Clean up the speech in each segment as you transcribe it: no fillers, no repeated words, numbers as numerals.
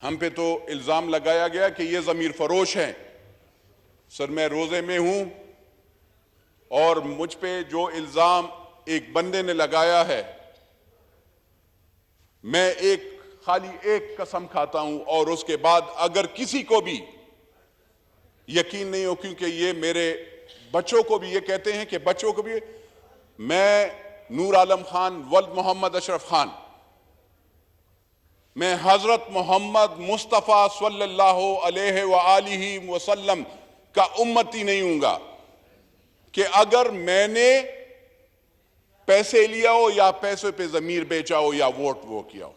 हम पे तो इल्जाम लगाया गया कि ये ज़मीर फरोश हैं। सर, मैं रोजे में हूं और मुझ पे जो इल्जाम एक बंदे ने लगाया है, मैं खाली एक कसम खाता हूं और उसके बाद अगर किसी को भी यकीन नहीं हो, क्योंकि ये मेरे बच्चों को भी ये कहते हैं कि बच्चों को भी, मैं नूर आलम खान वल्द मोहम्मद अशरफ खान, मैं हजरत मोहम्मद मुस्तफ़ा सल्लल्लाहु अलैहि वालिहि वसल्लम का उम्मती नहीं हूंगा कि अगर मैंने पैसे लिया हो या पैसे पे जमीर बेचा हो या वोट वो किया हो।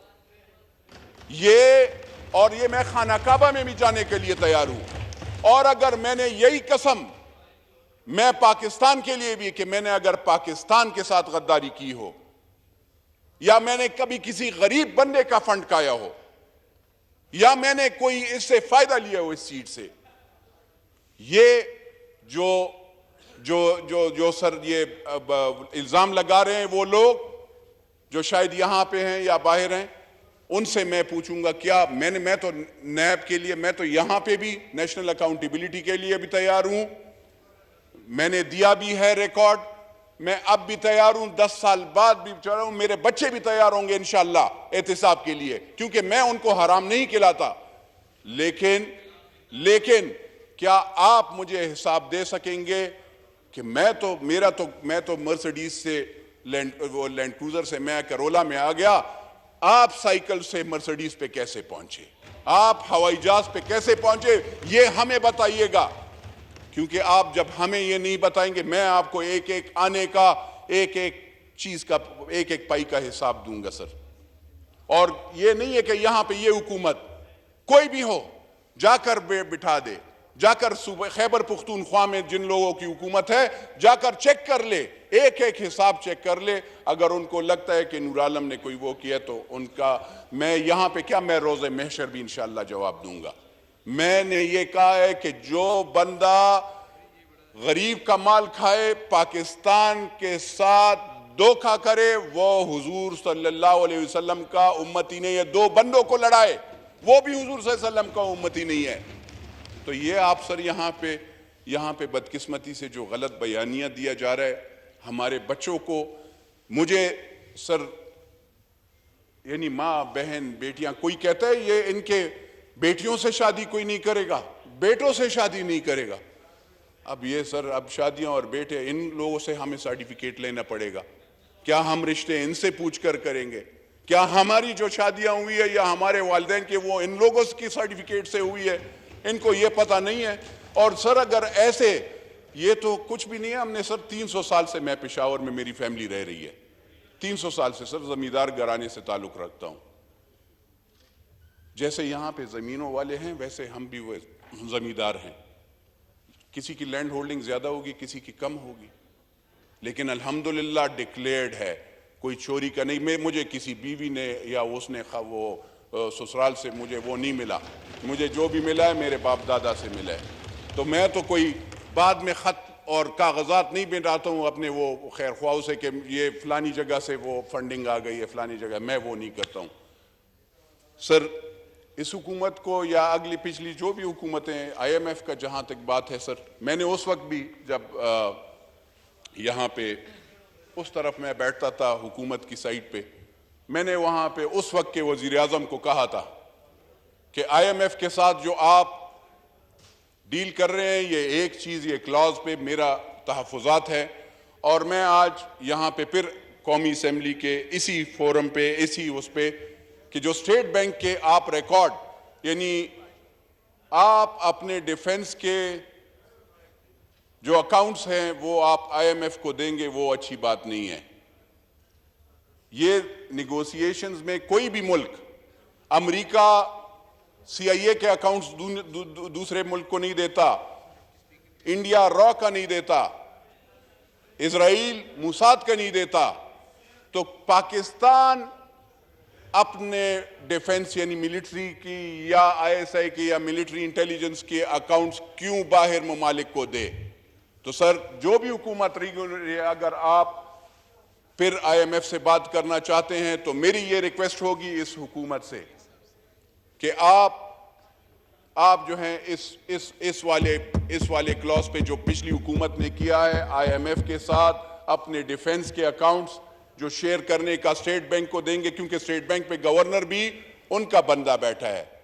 ये मैं खाना काबा में भी जाने के लिए तैयार हूं। और अगर मैंने यही कसम मैं पाकिस्तान के लिए भी, कि मैंने अगर पाकिस्तान के साथ गद्दारी की हो या मैंने कभी किसी गरीब बंदे का फंड खाया हो या मैंने कोई इससे फायदा लिया हो इस सीट से, ये जो जो जो जो सर ये इल्जाम लगा रहे हैं वो लोग जो शायद यहां पे हैं या बाहर हैं, उनसे मैं पूछूंगा क्या मैं तो नैब के लिए, मैं तो यहां पे भी नेशनल अकाउंटेबिलिटी के लिए भी तैयार हूं, मैंने दिया भी है रिकॉर्ड, मैं अब भी तैयार हूं, 10 साल बाद भी चल रहा हूं, मेरे बच्चे भी तैयार होंगे इंशाअल्लाह एहतिसाब के लिए, क्योंकि मैं उनको हराम नहीं खिलाता। लेकिन क्या आप मुझे हिसाब दे सकेंगे कि मैं तो मर्सिडीज से लैंड क्रूजर से मैं करोला में आ गया, आप साइकिल से मर्सिडीज पे कैसे पहुंचे, आप हवाई जहाज पे कैसे पहुंचे, ये हमें बताइएगा। क्योंकि आप जब हमें ये नहीं बताएंगे, मैं आपको एक एक आने का, एक एक चीज का, एक एक पाई का हिसाब दूंगा सर। और ये नहीं है कि यहां पे ये हुकूमत कोई भी हो जाकर बिठा दे, जाकर सूबे खैबर पुख्तूनख्वा में जिन लोगों की हुकूमत है जाकर चेक कर ले, एक एक हिसाब चेक कर ले। अगर उनको लगता है कि नूर आलम ने कोई वो किया तो उनका, मैं यहां पे क्या, मैं रोज़े महशर भी इंशाअल्लाह जवाब दूंगा। मैंने ये कहा है कि जो बंदा गरीब का माल खाए, पाकिस्तान के साथ धोखा करे, वो हुजूर सल्लल्लाहु अलैहि वसल्लम का उम्मती नहीं है। 2 बंदों को लड़ाए, वो भी हुजूर सल्लल्लाहु अलैहि वसल्लम का उम्मती नहीं है। तो ये आप सर यहाँ पे बदकिस्मती से जो गलत बयानियां दिया जा रहा है हमारे बच्चों को, मुझे सर यानी माँ बहन बेटियां, कोई कहता है ये इनके बेटियों से शादी कोई नहीं करेगा, बेटों से शादी नहीं करेगा। अब ये सर, अब शादियां और बेटे, इन लोगों से हमें सर्टिफिकेट लेना पड़ेगा। क्या हम रिश्ते इनसे पूछकर करेंगे? क्या हमारी जो शादियां हुई है या हमारे वालिदैन के, वो इन लोगों की सर्टिफिकेट से हुई है? इनको ये पता नहीं है। और सर अगर ऐसे, ये तो कुछ भी नहीं है। हमने सर 300 साल से, मैं पेशावर में मेरी फैमिली रह रही है, 300 साल से सर जमींदार घराने से ताल्लुक रखता हूं। जैसे यहां पे जमीनों वाले हैं वैसे हम भी वो जमींदार हैं। किसी की लैंड होल्डिंग ज्यादा होगी, किसी की कम होगी, लेकिन अल्हम्दुलिल्लाह डिक्लेयर्ड है, कोई चोरी का नहीं। मुझे किसी बीवी ने या उसने वो ससुराल से मुझे वो नहीं मिला, मुझे जो भी मिला है मेरे बाप दादा से मिला है। तो मैं तो कोई बाद में खत और कागजात नहीं बनाता हूँ अपने वो खैर ख्वाहों से कि ये फलानी जगह से वो फंडिंग आ गई है फलानी जगह, मैं वो नहीं करता हूँ सर। इस हुकूमत को या अगली पिछली जो भी हुकूमतें, IMF का जहाँ तक बात है सर, मैंने उस वक्त भी जब यहाँ पे उस तरफ मैं बैठता था हुकूमत की साइड पे, मैंने वहाँ पे उस वक्त के वजीर आज़म को कहा था कि IMF के साथ जो आप डील कर रहे हैं, ये एक चीज़, ये क्लॉज पे मेरा तहफ़्फ़ुज़ात है। और मैं आज यहाँ पे फिर कौमी असम्बली के इसी फोरम पे, इसी उस पे, कि जो स्टेट बैंक के आप रिकॉर्ड, यानी आप अपने डिफेंस के जो अकाउंट्स हैं वो आप IMF को देंगे, वो अच्छी बात नहीं है। ये निगोशिएशंस में कोई भी मुल्क, अमेरिका CIA के अकाउंट्स दूसरे मुल्क को नहीं देता, इंडिया रॉ का नहीं देता, इजराइल मूसाद का नहीं देता, तो पाकिस्तान अपने डिफेंस यानी मिलिट्री की या ISI की या मिलिट्री इंटेलिजेंस के अकाउंट्स क्यों बाहर ममालिक को दे? तो सर जो भी हुकूमत रही, अगर आप फिर IMF से बात करना चाहते हैं तो मेरी ये रिक्वेस्ट होगी इस हुकूमत से कि आप जो हैं इस वाले क्लॉज पे जो पिछली हुकूमत ने किया है IMF के साथ अपने डिफेंस के अकाउंट्स जो शेयर करने का स्टेट बैंक को देंगे, क्योंकि स्टेट बैंक पे गवर्नर भी उनका बंदा बैठा है,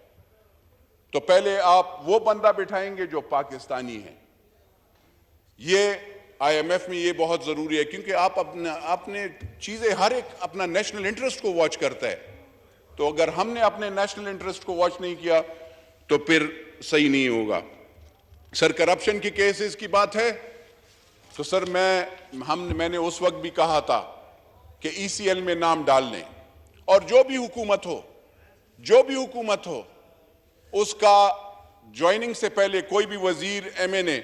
तो पहले आप वो बंदा बिठाएंगे जो पाकिस्तानी है। ये IMF में ये बहुत जरूरी है, क्योंकि आप अपने चीजें हर एक अपना नेशनल इंटरेस्ट को वॉच करता है, तो अगर हमने अपने नेशनल इंटरेस्ट को वॉच नहीं किया तो फिर सही नहीं होगा। सर, करप्शन की केसेस की बात है तो सर मैंने उस वक्त भी कहा था कि ECL में नाम डाल लें, और जो भी हुकूमत हो उसका ज्वाइनिंग से पहले कोई भी वजीर MNA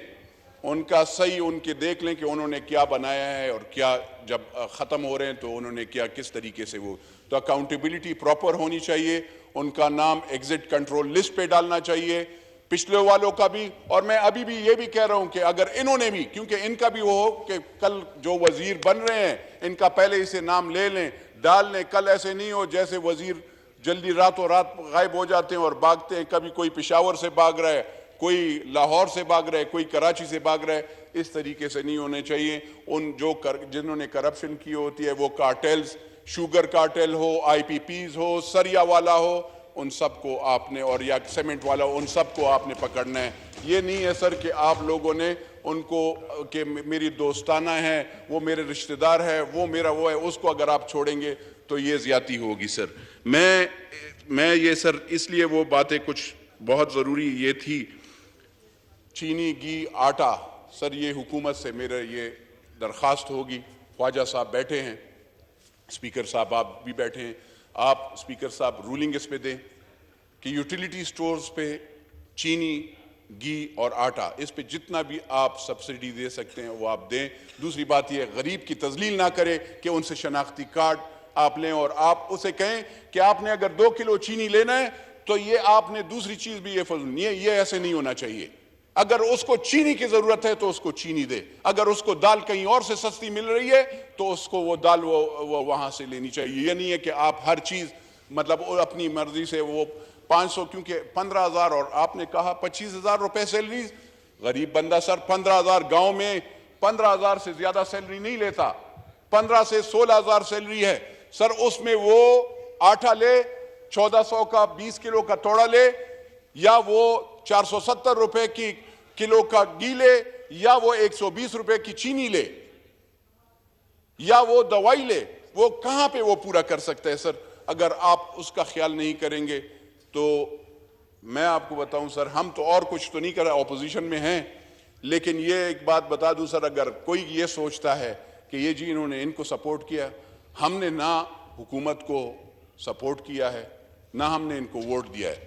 उनका सही उनके देख लें कि उन्होंने क्या बनाया है और क्या जब ख़त्म हो रहे हैं तो उन्होंने क्या किस तरीके से वो, तो अकाउंटेबिलिटी प्रॉपर होनी चाहिए, उनका नाम एग्जिट कंट्रोल लिस्ट पे डालना चाहिए, पिछले वालों का भी। और मैं अभी भी ये भी कह रहा हूं कि अगर इन्होंने भी, क्योंकि इनका भी वो हो कि कल जो वजीर बन रहे हैं इनका पहले इसे नाम ले लें, डाल लें, कल ऐसे नहीं हो जैसे वजीर जल्दी रातों रात गायब हो जाते हैं और भागते हैं, कभी कोई पेशावर से भाग रहा है, कोई लाहौर से भाग रहा है, कोई कराची से भाग रहा है। इस तरीके से नहीं होने चाहिए। जिन्होंने करप्शन की होती है वो कार्टेल्स, शुगर कार्टेल हो, IPPs हो, सरिया वाला हो, उन सबको आपने, और या सीमेंट वाला, उन सबको आपने पकड़ना है। ये नहीं है सर कि आप लोगों ने उनको कि मेरी दोस्ताना है, वो मेरे रिश्तेदार है, वो मेरा वो है, उसको अगर आप छोड़ेंगे तो ये ज्यादती होगी। सर मैं ये सर इसलिए वो बातें कुछ बहुत ज़रूरी ये थी, चीनी, घी, आटा, सर ये हुकूमत से मेरा ये दरख्वास्त होगी। ख्वाजा साहब बैठे हैं, स्पीकर साहब आप भी बैठे हैं, आप स्पीकर साहब रूलिंग इस पे दें कि यूटिलिटी स्टोर्स पे चीनी, घी और आटा, इस पे जितना भी आप सब्सिडी दे सकते हैं वो आप दें। दूसरी बात ये, गरीब की तजलील ना करें कि उनसे शनाख्ती कार्ड आप लें और आप उसे कहें कि आपने अगर 2 किलो चीनी लेना है तो ये आपने दूसरी चीज भी ये फजूल नहीं है, ये ऐसे नहीं होना चाहिए। अगर उसको चीनी की जरूरत है तो उसको चीनी दे, अगर उसको दाल कहीं और से सस्ती मिल रही है तो उसको वो दाल वो वहां से लेनी चाहिए। ये नहीं है कि आप हर चीज मतलब अपनी मर्जी से वो 500, क्योंकि 15,000 और आपने कहा 25,000 रुपए सैलरी, गरीब बंदा सर 15,000 गांव में 15,000 से ज्यादा सैलरी नहीं लेता, 15 से 16,000 सैलरी है सर। उसमें वो आटा ले 1400 का 20 किलो का तोड़ा ले, या वो 470 रुपए की किलो का घी ले, या वो 120 रुपए की चीनी ले, या वो दवाई ले, वो कहां पे वो पूरा कर सकता है सर? अगर आप उसका ख्याल नहीं करेंगे तो मैं आपको बताऊं सर, हम तो और कुछ तो नहीं कर रहे, ऑपोजिशन में हैं, लेकिन ये एक बात बता दूं सर, अगर कोई ये सोचता है कि ये जी इन्होंने इनको सपोर्ट किया, हमने ना हुकूमत को सपोर्ट किया है ना हमने इनको वोट दिया है।